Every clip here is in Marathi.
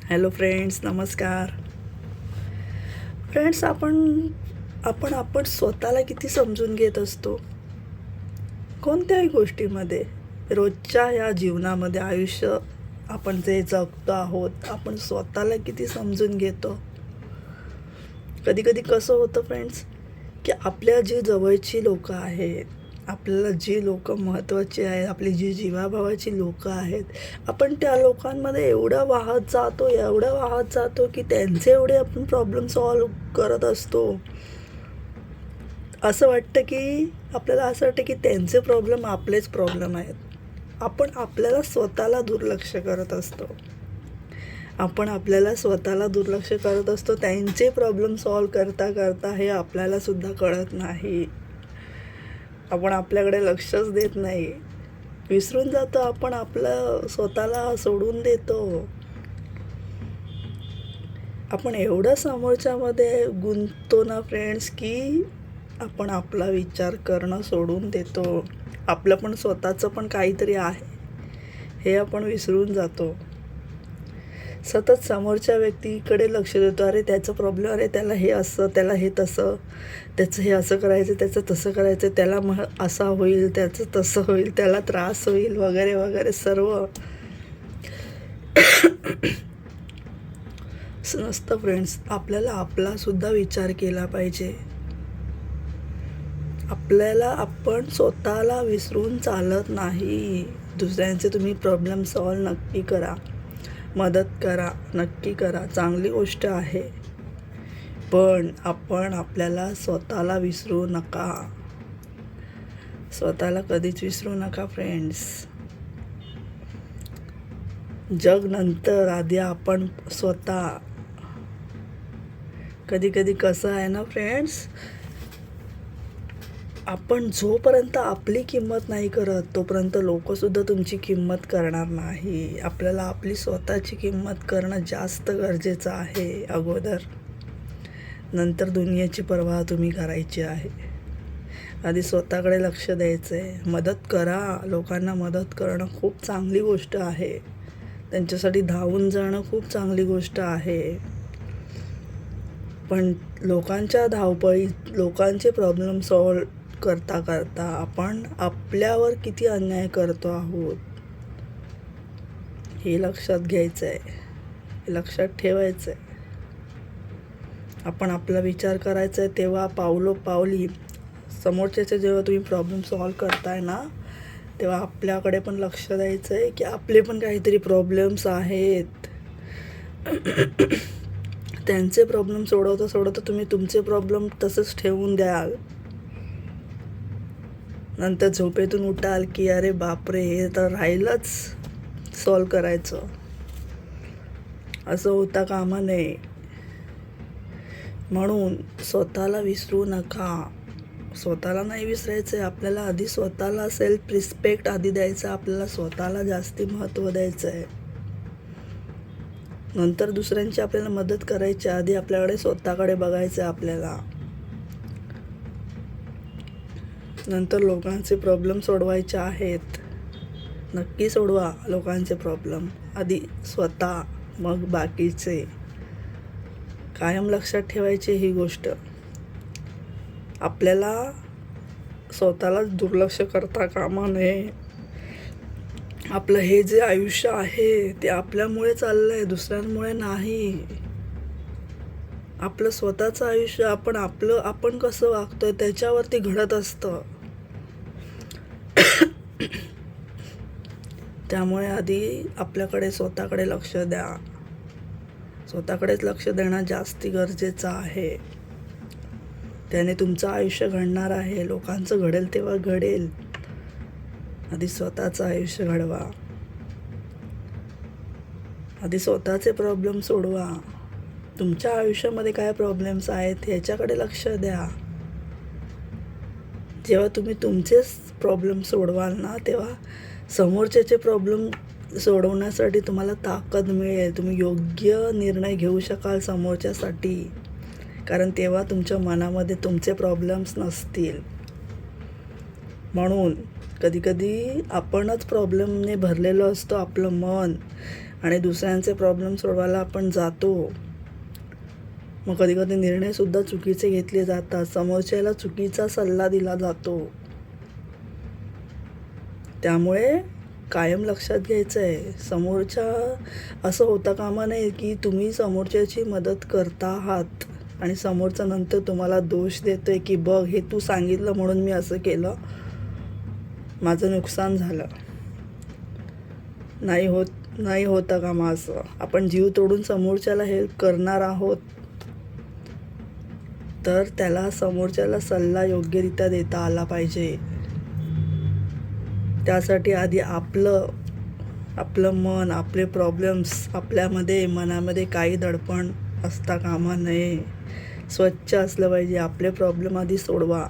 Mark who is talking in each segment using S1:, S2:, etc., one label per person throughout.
S1: हॅलो फ्रेंड्स, नमस्कार. फ्रेंड्स, आपण स्वतःला किती समजून घेत असतो कोणत्याही गोष्टीमध्ये. रोजच्या या जीवनामध्ये आयुष्य आपण जे जगतो आहोत, आपण स्वतःला किती समजून घेतो. कधी कधी कसं होतं फ्रेंड्स, की आपल्या जी जवळची लोकं आहेत, आपल्याला जी लोकं महत्त्वाची आहेत, आपली जी जीवाभावाची लोकं आहेत, आपण त्या लोकांमध्ये एवढं वाहत जातो की त्यांचे एवढे आपण प्रॉब्लेम सॉल्व करत असतो. आपल्याला असं वाटतं की त्यांचे प्रॉब्लेम आपलेच प्रॉब्लेम आहेत. आपण आपल्याला स्वतःला दुर्लक्ष करत असतो. त्यांचे प्रॉब्लेम सॉल्व करता करता हे आपल्यालासुद्धा कळत नाही. आपण आपल्याकडे लक्षच देत नाही. विसरून जातो, आपण आपलं स्वतःला सोडून देतो. आपण एवढं समोरच्यामध्ये गुंततो ना फ्रेंड्स, की आपण आपला विचार करणं सोडून देतो. आपलं पण स्वतःचं पण काहीतरी आहे हे आपण विसरून जातो. सतत समोरच्या व्यक्तीकडे लक्ष देतो. अरे त्याचं प्रॉब्लेम, अरे त्याला हे असं, त्याला हे तसं, त्याचं हे असं करायचं, त्याचं तसं करायचं, त्याला असा होईल, त्याचं तसं होईल, त्याला त्रास होईल, वगैरे वगैरे सर्व. असं नसतं फ्रेंड्स. आपल्याला आपलासुद्धा विचार केला पाहिजे. आपण स्वतःला विसरून चालत नाही. दुसऱ्यांचे तुम्ही प्रॉब्लेम सॉल्व नक्की करा, मदत करा, नक्की करा, चांगली गोष्ट आहे. पण आपल्याला स्वतःला विसरू नका. स्वतःला कधीच विसरू नका फ्रेंड्स. जग नंतर, आधी आपण स्वतः. कधी कधी कसं आहे ना फ्रेंड्स, आपण जोपर्यंत आपली किंमत नाही करत, तोपर्यंत लोकंसुद्धा तुमची किंमत करणार नाही. आपल्याला आपली स्वतःची किंमत करणं जास्त गरजेचं आहे अगोदर. नंतर दुनियेची पर्वा तुम्ही करायची आहे. आधी स्वतःकडे लक्ष द्यायचं आहे. मदत करा. लोकांना मदत करणं खूप चांगली गोष्ट आहे. त्यांच्यासाठी धावून जाणं खूप चांगली गोष्ट आहे. पण लोकांच्या धावपळीत, लोकांचे प्रॉब्लेम सॉल्व करता करता आपण आपल्यावर किती अन्याय करतो आहोत हे लक्षात घ्यायचं आहे, हे लक्षात ठेवायचं आहे. आपण आपला विचार करायचा आहे, तेव्हा पावलोपावली समोरच्याचे जेव्हा तुम्ही प्रॉब्लेम सॉल्व करताय ना, तेव्हा आपल्याकडे पण लक्ष द्यायचं आहे की आपले पण काहीतरी प्रॉब्लेम्स आहेत. त्यांचे प्रॉब्लेम सोडवता तुम्ही तुमचे प्रॉब्लेम तसंच ठेवून द्याल. नंतर झोपेतून उठाल की अरे बापरे, हे तर राहिलंच सॉल्व करायचं. असं होता कामा नये. म्हणून स्वतःला विसरू नका. स्वतःला नाही विसरायचं आहे. आपल्याला आधी स्वतःला सेल्फ रिस्पेक्ट आधी द्यायचं. आपल्याला स्वतःला जास्ती महत्त्व द्यायचं आहे. नंतर दुसऱ्यांची आपल्याला मदत करायची, आधी आपल्याकडे स्वतःकडे बघायचं आहे आपल्याला. नंतर लोकांचे प्रॉब्लेम सोडवायचे आहेत. नक्की सोडवा लोकांचे प्रॉब्लेम. आधी स्वतः, मग बाकीचे. कायम लक्षात ठेवायची ही गोष्ट. आपल्याला स्वतःला दुर्लक्ष करता कामा नये. आपलं हे जे आयुष्य आहे ते आपल्यामुळे चाललं आहे, दुसऱ्यांमुळे नाही. आपलं स्वतःचं आयुष्य आपण कसं वागतोय त्याच्यावरती घडत असतं. त्यामुळे आधी आपल्याकडे स्वतःकडे लक्ष द्या. स्वतःकडेच लक्ष देणं जास्ती गरजेचं आहे. त्याने तुमचं आयुष्य घडणार आहे. लोकांचं घडेल तेव्हा घडेल. आधी स्वतःचं आयुष्य घडवा. आधी स्वतःचे प्रॉब्लेम सोडवा. तुमच्या आयुष्यामध्ये काय प्रॉब्लेम्स आहेत ह्याच्याकडे लक्ष द्या. जेव्हा तुम्ही तुमचेच प्रॉब्लेम सोडवाल ना, तेव्हा समोरच्याचे प्रॉब्लेम सोडवण्यासाठी तुम्हाला ताकद मिळेल. तुम्ही योग्य निर्णय घेऊ शकाल समोरच्यासाठी. कारण तेव्हा तुमच्या मनामध्ये तुमचे प्रॉब्लेम्स नसतील. म्हणून कधीकधी आपणच प्रॉब्लेमने भरलेलं असतो आपलं मन, आणि दुसऱ्यांचे प्रॉब्लेम सोडवायला आपण जातो, मग कधी कधी निर्णयसुद्धा चुकीचे घेतले जातात, समोरच्याला चुकीचा सल्ला दिला जातो. त्यामुळे कायम लक्षात घ्यायचं आहे, समोरच्या असं होता कामा नये की तुम्ही समोरच्याची मदत करता आहात आणि समोरचा नंतर तुम्हाला दोष देतोय की बघ हे तू सांगितलं म्हणून मी असं केलं, माझं नुकसान झालं. नाही होता कामा असं. आपण जीव तोडून समोरच्याला हेल्प करणार आहोत तर त्याला समोरच्याला सल्ला योग्यरित्या देता आला पाहिजे. त्यासाठी आधी आपलं मन, आपले प्रॉब्लेम्स, आपल्यामध्ये मनामध्ये काही दडपण असता कामा नये. स्वच्छ असलं पाहिजे. आपले प्रॉब्लेम आधी सोडवा,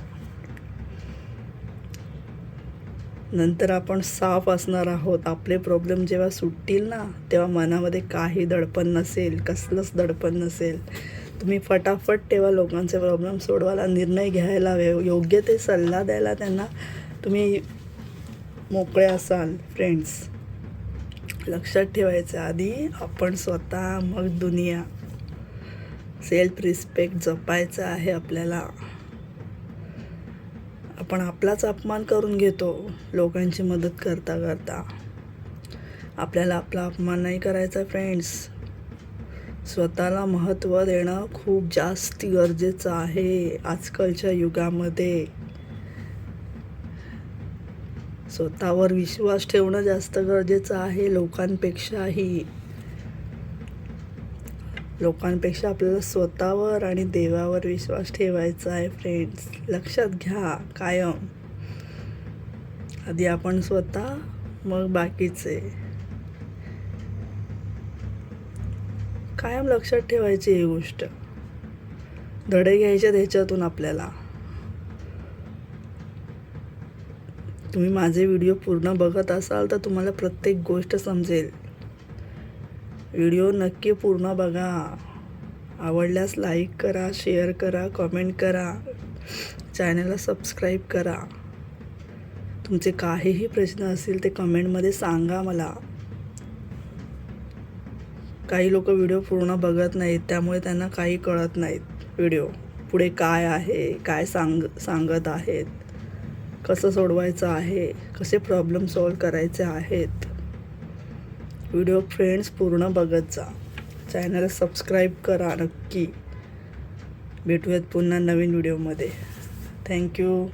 S1: नंतर आपण साफ असणार आहोत. आपले प्रॉब्लेम जेव्हा सुटतील ना, तेव्हा मनामध्ये काही दडपण नसेल, कसलंच दडपण नसेल. तुम्ही फटाफट तेव्हा लोकांचे प्रॉब्लेम सोडवायला, निर्णय घ्यायला, योग्य ते सल्ला द्यायला त्यांना तुम्ही मोकळे असाल. फ्रेंड्स, लक्षात ठेवायचं आधी आपण स्वतः, मग दुनिया. सेल्फ रिस्पेक्ट जपायचं आहे आपल्याला. आपण आपलाच अपमान करून घेतो लोकांची मदत करता करता. आपल्याला आपला अपमान नाही करायचा फ्रेंड्स. स्वतःला महत्त्व देणं खूप जास्त गरजेचं आहे आजकालच्या युगामध्ये. स्वतःवर विश्वास ठेवणं जास्त गरजेचं आहे लोकांपेक्षा आपल्याला स्वतःवर आणि देवावर विश्वास ठेवायचा आहे फ्रेंड्स. लक्षात घ्या कायम. आधी आपण स्वतः, मग बाकीचे. कायम लक्षात ठेवायची ही गोष्ट. धडे घ्यायचे त्याच्यातून आपल्याला. तुम्ही माझे व्हिडिओ पूर्ण बघत असाल तर तुम्हाला प्रत्येक गोष्ट समजेल. व्हिडिओ नक्की पूर्ण बघा. आवडल्यास लाईक करा, शेअर करा, कमेंट करा, चॅनलला सबस्क्राईब करा. तुमचे काहीही प्रश्न असतील ते कमेंटमध्ये सांगा मला. काही लोक व्हिडिओ पूर्ण बघत नाहीत, त्यामुळे त्यांना काही कळत नाहीत. व्हिडिओ पुढे काय आहे, काय सांगत आहेत, कसं सोडवायचं आहे, कसे प्रॉब्लेम सॉल्व करायचे आहेत. व्हिडिओ फ्रेंड्स पूर्ण बघत जा. चॅनल सबस्क्राईब करा नक्की. भेटूयात पुन्हा नवीन व्हिडिओमध्ये. थँक्यू.